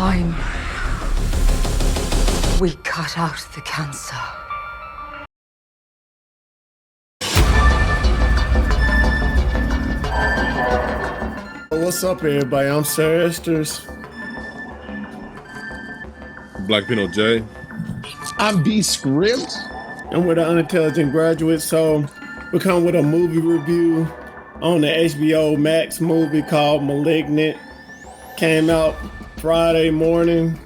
time, we cut out the cancer. What's up, everybody? I'm Sir Esters. Black Pino J. I'm B Script. I'm with the Unintelligent Graduate. So we come with a movie review on the HBO Max movie called Malignant. Came out Friday morning,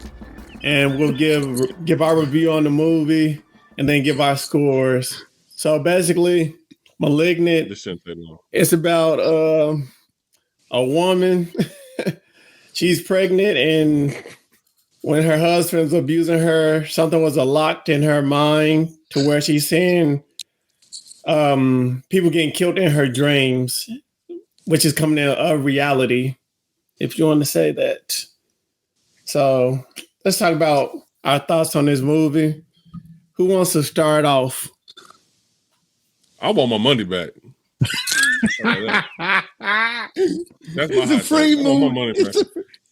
and we'll give our review on the movie and then give our scores. So basically, Malignant, it's about a woman. She's pregnant, and when her husband's abusing her, something was locked in her mind to where she's seeing people getting killed in her dreams, which is coming in a reality, if you want to say that. So let's talk about our thoughts on this movie. Who wants to start off? I want my money back. That's it's a free movie.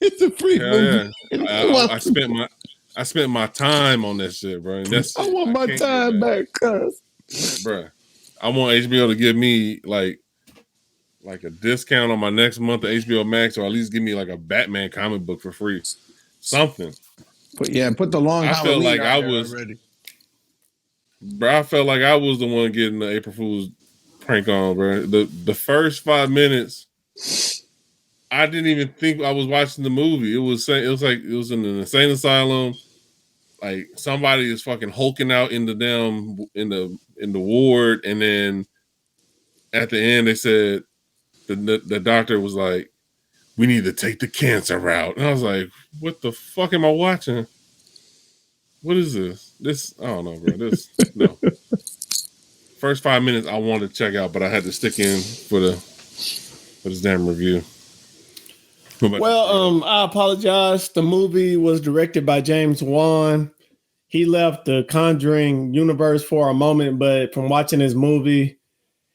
It's a free movie. Yeah. I spent my time on that shit, bro. I want my time back, cuz. Bro, I want HBO to give me like a discount on my next month of HBO Max, or at least give me like a Batman comic book for free. Something. Put the long I feel like I was already. Bro, I felt like I was the one getting the April Fool's prank on, bro. The first 5 minutes, I didn't even think I was watching the movie. It was like it was in an insane asylum. Like somebody is fucking hulking out in the ward, and then at the end they said the doctor was like, "We need to take the cancer route," and I was like, "What the fuck am I watching? What is this? I don't know, bro. No." First 5 minutes I wanted to check out, but I had to stick in for this damn review. Well, I apologize. The movie was directed by James Wan. He left the Conjuring universe for a moment, but from watching his movie,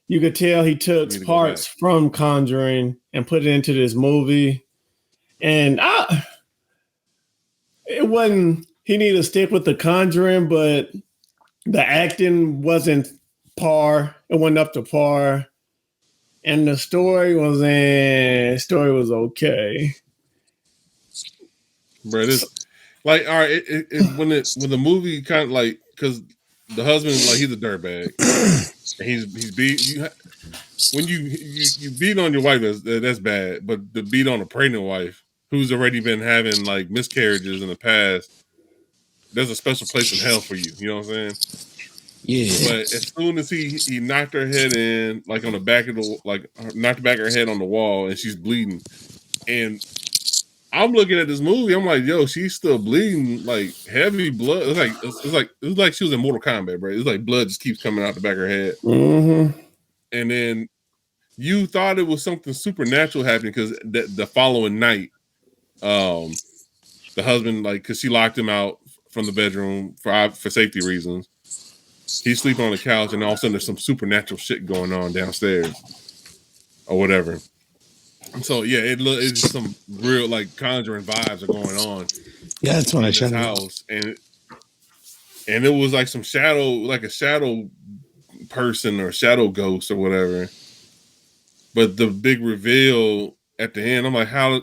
you could tell he took parts from Conjuring and put it into this movie. And it wasn't, he needed to stick with the Conjuring, but the acting wasn't par. It wasn't up to par. And the story was okay. Bro, this like, all right, when the movie kind of like, because the husband, like, he's a dirtbag, and he's beat you. When you beat on your wife, that's bad, but the beat on a pregnant wife who's already been having like miscarriages in the past, there's a special place in hell for you. You know what I'm saying? Yeah. But as soon as he knocked her head in, like on the back of knocked the back of her head on the wall, and she's bleeding, and I'm looking at this movie. I'm like, yo, she's still bleeding, like heavy blood. It was like she was in Mortal Kombat, bro. It's like blood just keeps coming out the back of her head. Mm-hmm. And then you thought it was something supernatural happening because the following night, the husband, like, because she locked him out from the bedroom for safety reasons. He's sleeping on the couch, and all of a sudden there's some supernatural shit going on downstairs or whatever. So yeah, it's some real like Conjuring vibes are going on. Yeah, that's when I shut house, and it was like some shadow, like a shadow person or shadow ghost or whatever. But the big reveal at the end, I'm like, how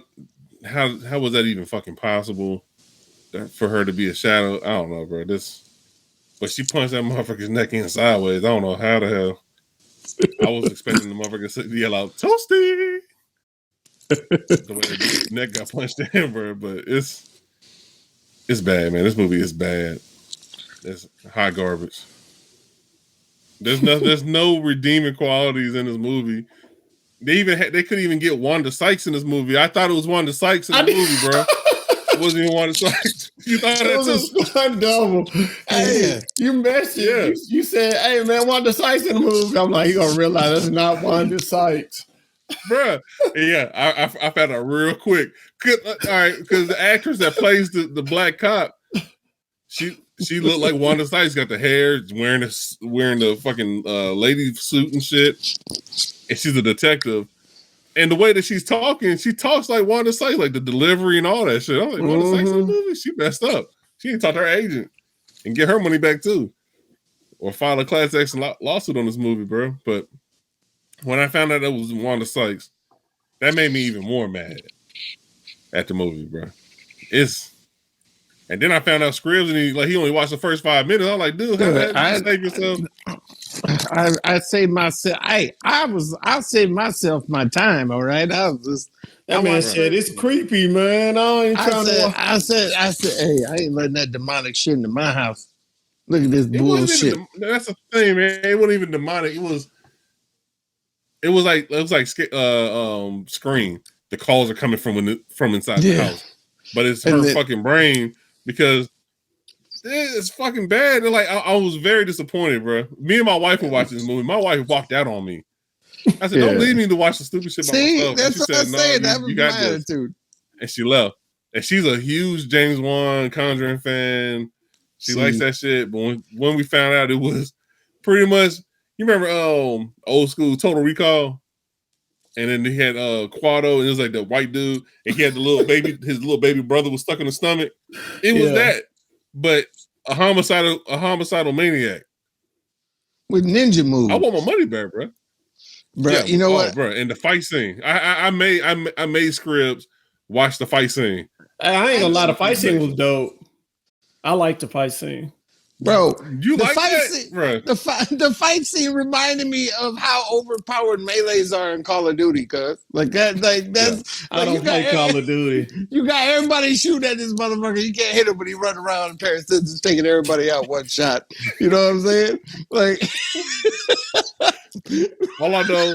was that even fucking possible for her to be a shadow? I don't know, bro. But she punched that motherfucker's neck in sideways. I don't know how the hell. I was expecting the motherfucker to yell out, "Toasty!" The way the neck got punched in, bro. But it's bad, man. This movie is bad. It's hot garbage. There's no redeeming qualities in this movie. They couldn't even get Wanda Sykes in this movie. I thought it was Wanda Sykes in the movie, bro. It wasn't even Wanda Sykes. You thought that was a stunt double. Hey, you messed it. Yeah. You said, "Hey, man, Wanda Sykes in the movie." I'm like, you gonna realize that's not Wanda Sykes, bruh. Yeah, I found out real quick. All right, because the actress that plays the black cop, she looked like Wanda Sykes. Got the hair, wearing the fucking lady suit and shit, and she's a detective. And the way that she's talking, she talks like Wanda Sykes, like the delivery and all that shit. I was like, Wanda Sykes in the movie? She messed up. She didn't talk to her agent and get her money back too. Or file a class action lawsuit on this movie, bro. But when I found out it was Wanda Sykes, that made me even more mad at the movie, bro. And then I found out Scribs and he only watched the first 5 minutes. I was like, dude, how did you save yourself? I saved myself. I saved myself my time. All right. That man said it's creepy, man. I said, hey, I ain't letting that demonic shit into my house. Look at this bullshit. That's the thing, man. It wasn't even demonic. It was like Scream. The calls are coming from inside the house, but it's her fucking brain because it's fucking bad. And like I was very disappointed, bro. Me and my wife were watching this movie. My wife walked out on me. I said, "Don't leave me to watch the stupid shit by myself." That's what I'm saying. That was my attitude. And she left. And she's a huge James Wan Conjuring fan. She likes that shit. But when we found out it was pretty much, you remember old school Total Recall? And then he had Quado, and it was like the white dude, and he had the little baby, his little baby brother was stuck in the stomach. It was that, but a homicidal maniac with ninja moves. I want my money back, bro. Bro, you know what, bro? And the fight scene, I made Scribs watch the fight scene. I ain't gonna lie, the fight scene was dope. I like the fight scene. Bro, you like that? Scene, bro. The fight scene reminded me of how overpowered melees are in Call of Duty, cuz. Like that's I don't play Call of Duty. You got everybody shooting at this motherfucker. You can't hit him, but he run around in pair of scissors taking everybody out one shot. You know what I'm saying? Like all I know,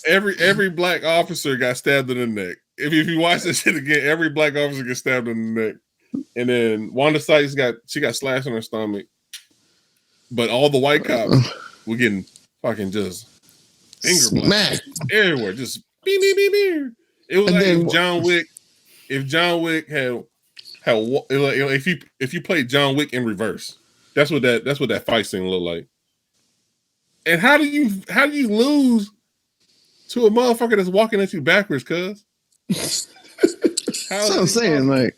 every black officer got stabbed in the neck. If you watch this shit again, every black officer gets stabbed in the neck. And then Wanda Sykes got slashed in her stomach. But all the white cops were getting fucking just finger blasts everywhere. Just beep, beep, beep, beep. It was like if John Wick had if you played John Wick in reverse. That's what that fight scene looked like. And how do you lose to a motherfucker that's walking at you backwards, cuz? That's what I'm saying.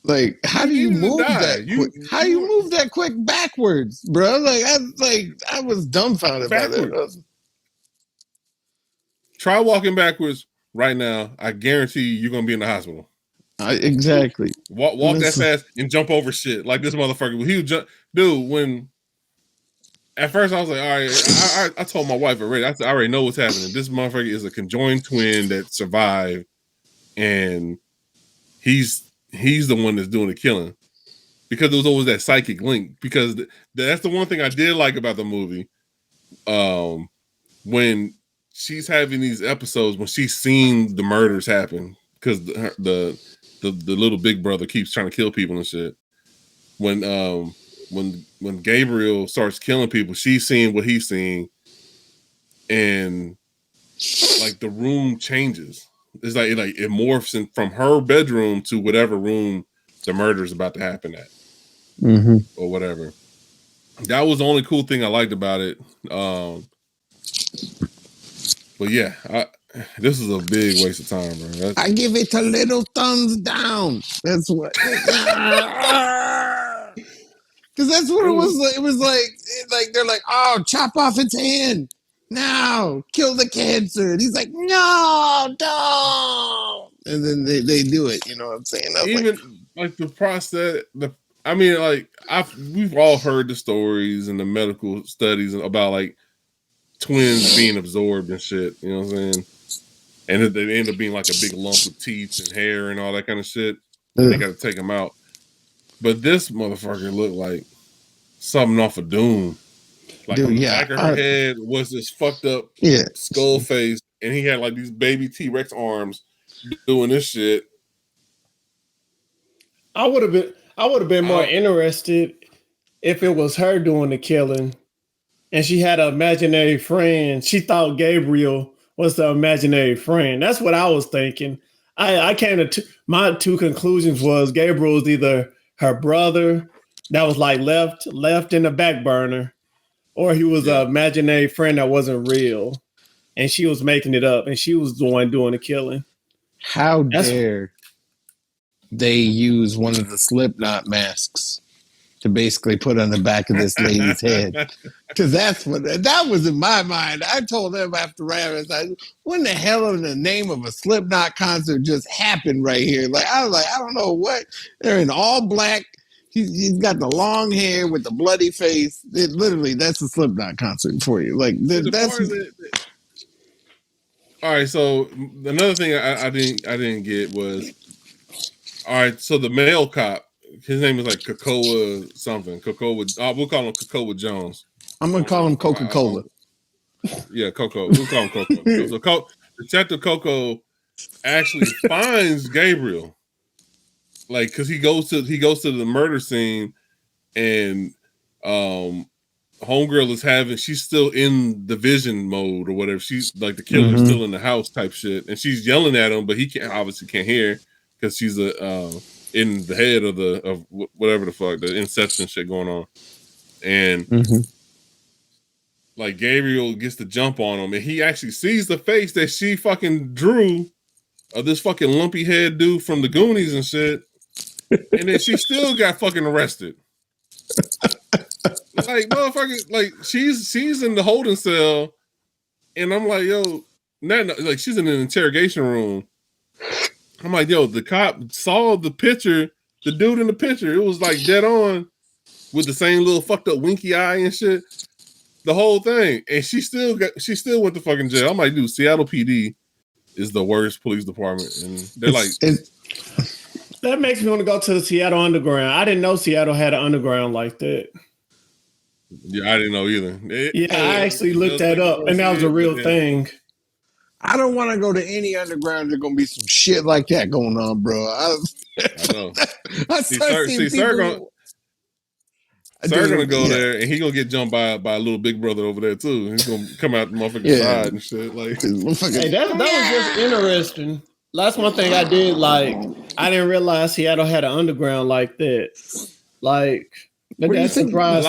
Like, how do you move that quick? How do you move that quick backwards, bro? I was dumbfounded by that. Try walking backwards right now. I guarantee you're gonna be in the hospital. Exactly. Walk that fast and jump over shit like this motherfucker. He would jump, dude. When at first I was like, all right, I told my wife already. I said, I already know what's happening. This motherfucker is a conjoined twin that survived, and he's the one that's doing the killing because there was always that psychic link. Because that's the one thing I did like about the movie. When she's having these episodes when she's seen the murders happen because the little big brother keeps trying to kill people and shit. When Gabriel starts killing people, she's seeing what he's seeing, and like the room changes. It's like it morphs from her bedroom to whatever room the murder is about to happen at, or whatever. That was the only cool thing I liked about it. But yeah, this is a big waste of time, bro. I give it a little thumbs down. That's what. Because that's what it was like. It was like they're like, oh, chop off its hand now, kill the cancer. And he's like, no, don't. And then they do it. You know what I'm saying? Even like the process. We've all heard the stories and the medical studies about like twins being absorbed and shit. You know what I'm saying? And they end up being like a big lump of teeth and hair and all that kind of shit. And they got to take them out. But this motherfucker looked like something off of Doom. Like the back of her head was this fucked up skull face, and he had like these baby T-Rex arms doing this shit. I would have been more interested if it was her doing the killing, and she had an imaginary friend. She thought Gabriel was the imaginary friend. That's what I was thinking. I came to my two conclusions was Gabriel was either her brother that was like left in the back burner, or he was an imaginary friend that wasn't real, and she was making it up, and she was the one doing the killing. How dare they use one of the Slipknot masks to basically put on the back of this lady's head? Because that was in my mind. I told them after Ravis, when the hell in the name of a Slipknot concert just happened right here? Like I was like, I don't know what. They're in all black. He's got the long hair with the bloody face. Literally, that's a Slipknot concert for you. Like that's. All right, so another thing I didn't get was, all right, so the male cop, his name is like Cocoa something. Cocoa, we'll call him Cocoa Jones. I'm gonna call him Coca-Cola. Yeah, Coco. We'll call him Coco. So Detective Coco actually finds Gabriel, like, because he goes to the murder scene, and homegirl is she's still in the vision mode or whatever. She's like the killer's still in the house type shit, and she's yelling at him, but he obviously can't hear because she's in the head of whatever the fuck, the inception shit going on, and like Gabriel gets the jump on him, and he actually sees the face that she fucking drew of this fucking lumpy head dude from the Goonies and shit, and then she still got fucking arrested. Like, motherfucker, like she's in the holding cell, and I'm like, yo, like she's in an interrogation room. I'm like, yo, the cop saw the picture, the dude in the picture. It was like dead on with the same little fucked up winky eye and shit. The whole thing, and she still went to fucking jail. I'm like, dude, Seattle PD is the worst police department, and they're like. That makes me want to go to the Seattle Underground. I didn't know Seattle had an underground like that. Yeah, I didn't know either. I actually looked that up, and that was a real thing. I don't want to go to any underground. There's gonna be some shit like that going on, bro. I know. Sir gonna go there, and he gonna get jumped by a little big brother over there too. He's gonna come out the motherfucking side and shit. Like, hey, that was just interesting. That's one thing I did like. I didn't realize Seattle had an underground like that. Like, that surprised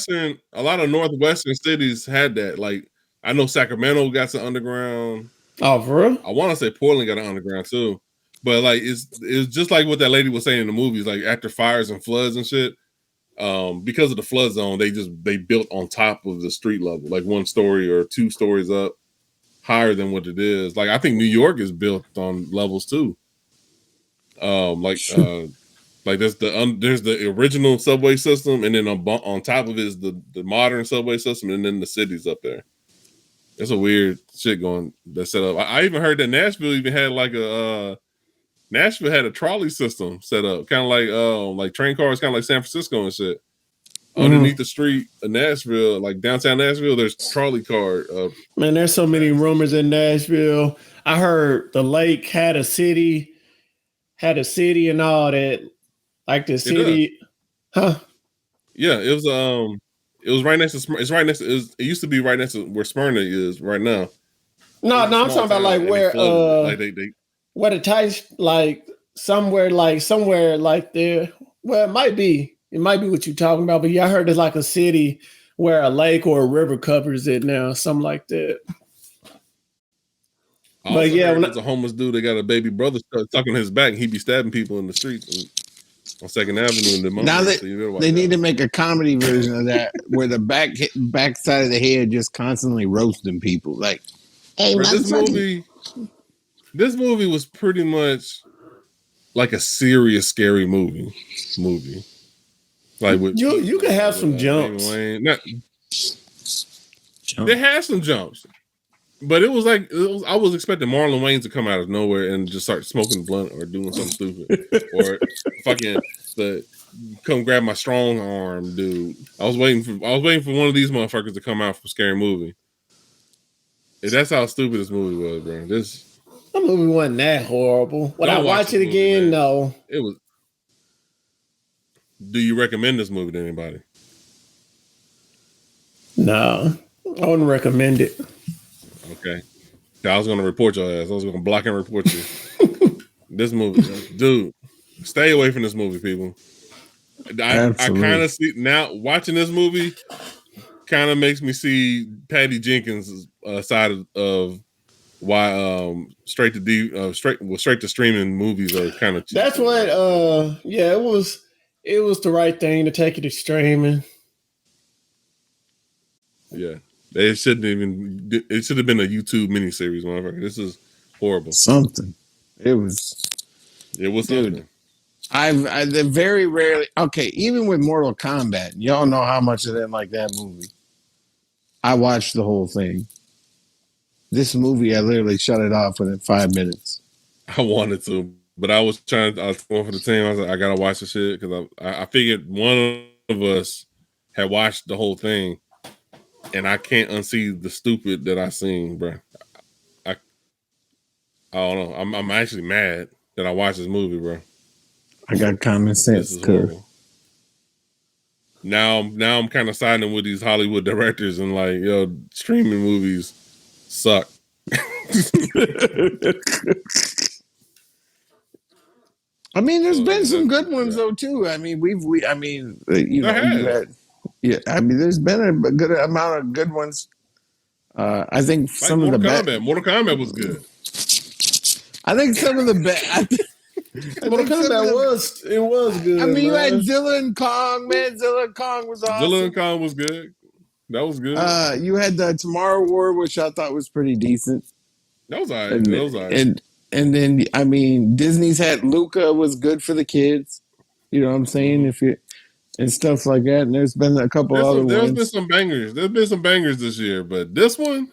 me. A lot of northwestern cities had that. Like, I know Sacramento got some underground. Oh, for real? I want to say Portland got an underground too. But like, it's just like what that lady was saying in the movies. Like, after fires and floods and shit, because of the flood zone, they built on top of the street level, like 1 story or 2 stories up higher than what it is. Like, I think New York is built on levels too. Like there's the original subway system, and then on top of it is the modern subway system, and then the cities up there. There's a weird shit going that's set up. I even heard that Nashville even had like Nashville had a trolley system set up, kind of like train cars, kind of like San Francisco and shit. Underneath the street of Nashville, like downtown Nashville, there's trolley car. Man, there's so many rumors in Nashville. I heard the lake had a city and all that. Like the city, huh? Yeah, it was right next to. It's right next to. It used to be right next to where Smyrna is right now. No, I'm talking about like where where the Tice, like somewhere like there. Well, it might be what you're talking about, but yeah, I heard there's like a city where a lake or a river covers it now, something like that. But yeah, when there's a homeless dude that got a baby brother stuck on his back, and he be stabbing people in the streets on 2nd Avenue in the moment. Now they need to make a comedy version of that where the back side of the head just constantly roasting people. Like, hey, this movie was pretty much like a serious scary movie. Like, with you can have some jumps. They had some jumps. But it was I was expecting Marlon Wayans to come out of nowhere and just start smoking blunt or doing something stupid, or fucking come grab my strong arm, dude. I was waiting for one of these motherfuckers to come out from Scary Movie. And that's how stupid this movie was, bro. That movie wasn't that horrible. Would I watch it again? Man. No. It was. Do you recommend this movie to anybody? No, I wouldn't recommend it. Okay. I was going to report your ass. I was going to block and report you. This movie, dude, stay away from this movie, people. I kind of see now watching this movie, kind of makes me see Patty Jenkins' side of why straight to streaming movies are kind of cheap. That's what yeah, it was the right thing to take it to streaming. Yeah. It should have been a YouTube miniseries, motherfucker. This is horrible. Something. It was something. I very rarely even with Mortal Kombat, y'all know how much I didn't like that movie. I watched the whole thing. This movie, I literally shut it off within 5 minutes. I wanted to, but I was going for the team. I was like, I gotta watch the shit because I figured one of us had watched the whole thing, and I can't unsee the stupid that I seen, bro. I don't know. I'm actually mad that I watched this movie, bro. I got common sense. This is horrible. Now I'm kind of siding with these Hollywood directors and like, yo, streaming movies suck. I mean, there's been some good ones though too. I mean, there's been a good amount of good ones. I think some of the best. Mortal Kombat was good. I think some of the best. Mortal Kombat was good. I mean, you had man. Zilla and Kong, man. Zilla and Kong was awesome. Zilla and Kong was good. That was good. You had the Tomorrow War, which I thought was pretty decent. That was all right. And then I mean, Disney's had Luca was good for the kids. You know what I'm saying? And stuff like that. And there's been a couple other ones. There's been some bangers. There's been some bangers this year, but this one,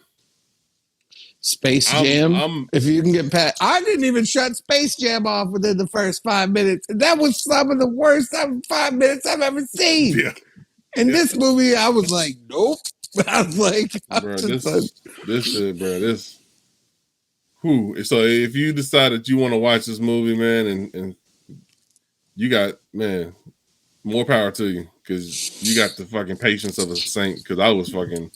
Space Jam. If you can get past, I didn't even shut Space Jam off within the first 5 minutes. That was some of the worst 5 minutes I've ever seen. Yeah. In this movie, I was like, nope. I was like, this. Who? So if you decide that you want to watch this movie, man, and you got, man, more power to you because you got the fucking patience of a saint. Because I was fucking,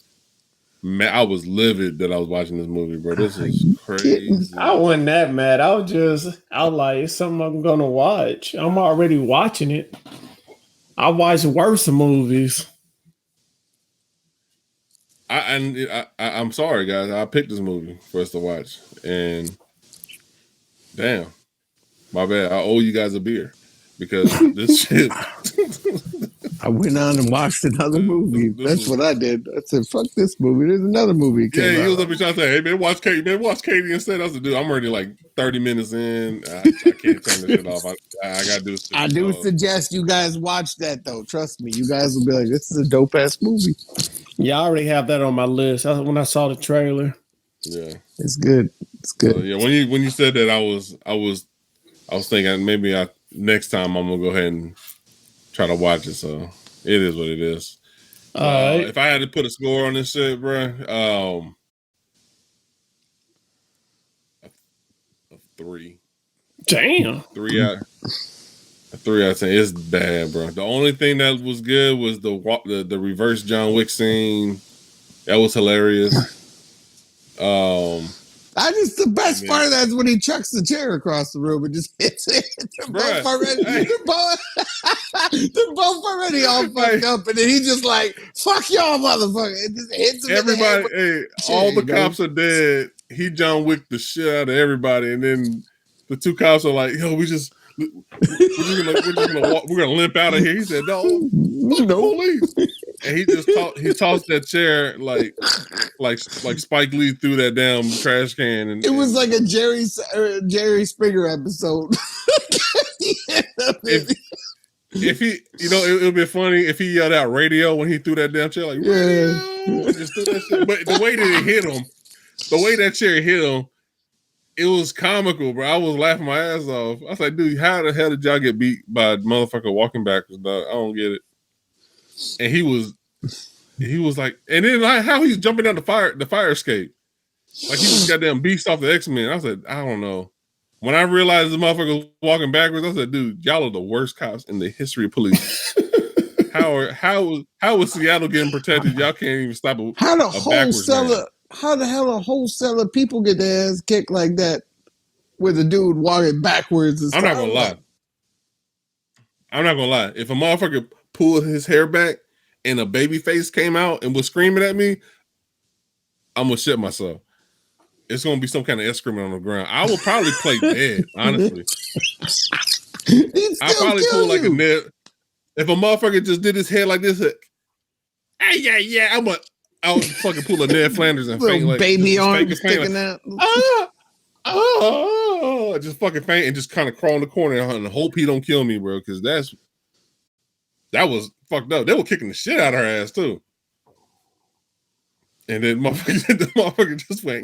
man, I was livid that I was watching this movie, bro. This is crazy. I wasn't that mad. I was like, it's something I'm gonna watch. I'm already watching it. I watch worse movies. I'm sorry, guys. I picked this movie for us to watch, and damn, my bad. I owe you guys a beer because this shit. I went on and watched another movie. That's what I did. I said, "Fuck this movie." There's another movie. He was up and trying to say, "Hey man, watch Katie. Man, watch Katie instead." I was like, "Dude, I'm already like 30 minutes in. I can't turn this shit off. I gotta do this." I do suggest you guys watch that though. Trust me, you guys will be like, "This is a dope ass movie." Yeah, I already have that on my list. When I saw the trailer, yeah, it's good. It's good. Yeah, when you said that, I was thinking maybe next time I'm gonna go ahead and try to watch it. So it is what it is. If I had to put a score on this shit, bro, a 3. Damn. 3 out. A 3 out of 10. It's bad, bro. The only thing that was good was the reverse John Wick scene. That was hilarious. The best part of that is when he chucks the chair across the room and just hits it. They're both already all fucked up, and then he just like, fuck y'all, motherfucker. It just hits him. Everybody, all the cops are dead. He John Wick the shit out of everybody, and then the 2 cops are like, yo, we're gonna limp out of here. He said, no, police. And he tossed that chair like Spike Lee threw that damn trash can. And it was like a Jerry Springer episode. If he, it would be funny if he yelled out radio when he threw that damn chair, like radio. Just threw that shit. But the way that it hit him, the way that chair hit him, it was comical, bro. I was laughing my ass off. I was like, dude, how the hell did y'all get beat by a motherfucker walking backwards, dog? I don't get it. And he was like, and then how he's jumping down the fire escape. Like he was goddamn beast off the X-Men. I said, I don't know. When I realized the motherfucker was walking backwards, I said, dude, y'all are the worst cops in the history of police. How was Seattle getting protected? Y'all can't even stop a backwards man. How the hell a whole cell of people get their ass kicked like that with a dude walking backwards? I'm not gonna lie. If a motherfucker pulled his hair back and a baby face came out and was screaming at me, I'm gonna shit myself. It's gonna be some kind of excrement on the ground. I will probably play dead, honestly. I probably pull like a net. If a motherfucker just did his head like this, hey, yeah, I would fucking pull a Ned Flanders and faint, like baby arm sticking out. Just fucking faint and just kind of crawl in the corner and hope he don't kill me, bro. Because that was fucked up. They were kicking the shit out of her ass too. And then the motherfucker just went,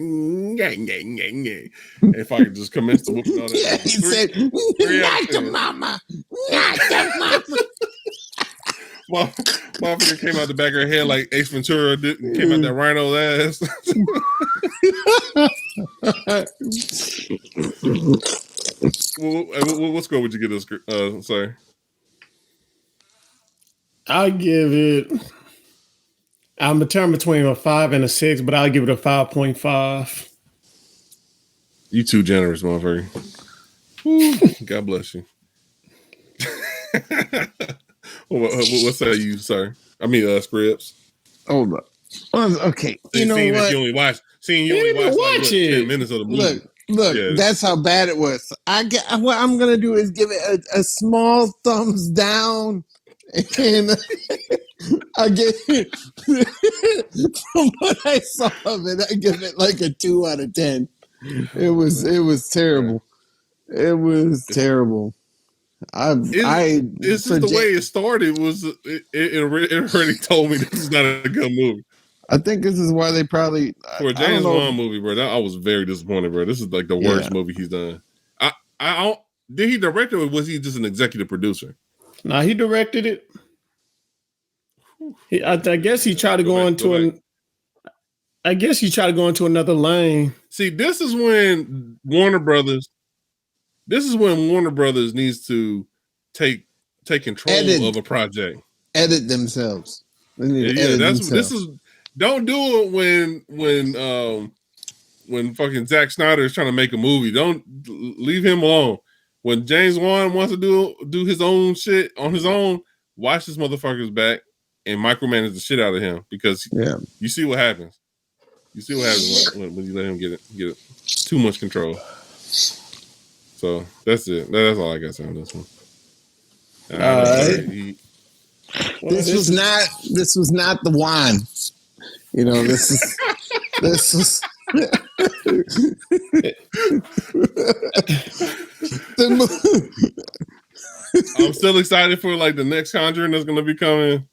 if I could just commence to whooping all that. Yeah, he said, not the mama, not the mama. Motherfucker came out the back of her head like Ace Ventura did, and came out that rhino's ass. What score would you give this? Sorry. I'll give it. I'm a turn between a 5 and a 6, but I'll give it a 5.5. You too generous, motherfucker. God bless you. What say you, sir? I mean, Scripps. Hold up. Okay, you know what? You only watched like 10 minutes of the movie. Look, yeah. That's how bad it was. What I'm gonna do is give it a small thumbs down, and I give it from what I saw of it, I give it like a 2 out of 10. It was terrible. It was terrible. It's just the way it started was it already told me this is not a good movie. I think this is why they probably for a James Wan movie, bro. I was very disappointed, bro. This is like the worst movie he's done. Did he direct it or was he just an executive producer? Nah, he directed it. I guess he tried to go into I guess he tried to go into another lane. See, this is when Warner Brothers needs to take control of a project. Edit themselves. They need to edit themselves. Don't do it when fucking Zack Snyder is trying to make a movie. Don't leave him alone. When James Wan wants to do his own shit on his own, watch this motherfucker's back and micromanage the shit out of him because you see what happens. You see what happens when you let him get it too much control. So that's it. That's all I got to say on this one. All right. This was not the wine. You know, this was I'm still excited for like the next Conjuring that's gonna be coming.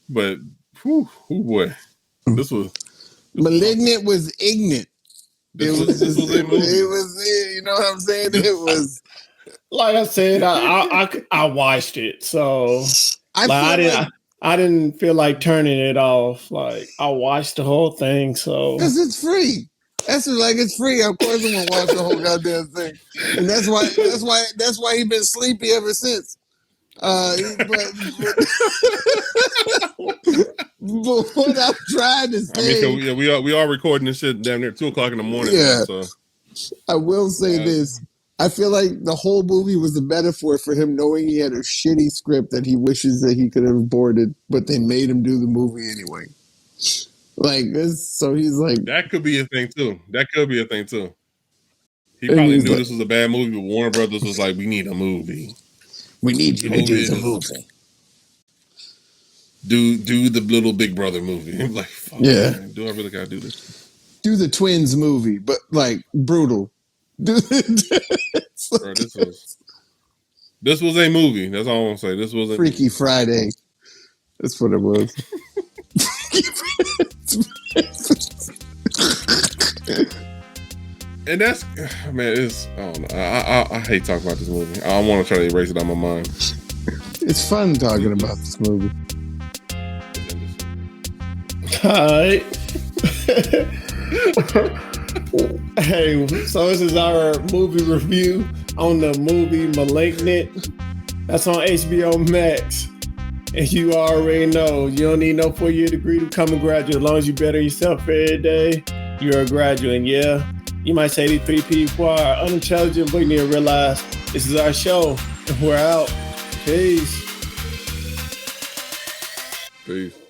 But boy. This was Malignant was ignorant. This was a movie. It was, you know what I'm saying? It was like I said, I watched it, so I didn't feel like turning it off. Like I watched the whole thing, so because it's free. That's like it's free. Of course, I'm gonna watch the whole goddamn thing, and that's why he's been sleepy ever since. But what I'm trying to say, I mean, we are recording this shit damn near 2:00 in the morning. Yeah, now, so. I will say this. I feel like the whole movie was a metaphor for him knowing he had a shitty script that he wishes that he could have aborted, but they made him do the movie anyway. Like this, so he's like that could be a thing too. He probably knew this was a bad movie, but Warner Brothers was like, "We need a movie. We need you to do the movie. Do the little Big Brother movie." I'm like, fuck, man, do I really gotta do this? Do the Twins movie, but like brutal. Bro, this was a movie. That's all I want to say. This was a Freaky Friday. That's what it was. And that's it's I don't know. I hate talking about this movie. I want to try to erase it out of my mind. It's fun talking about this movie. Hi. Hey, so this is our movie review on the movie Malignant. That's on HBO Max. And you already know, you don't need no 4-year degree to come and graduate. As long as you better yourself every day, you're a graduate. And yeah, you might say these 3 people are unintelligent, but you need to realize this is our show. And we're out. Peace. Peace.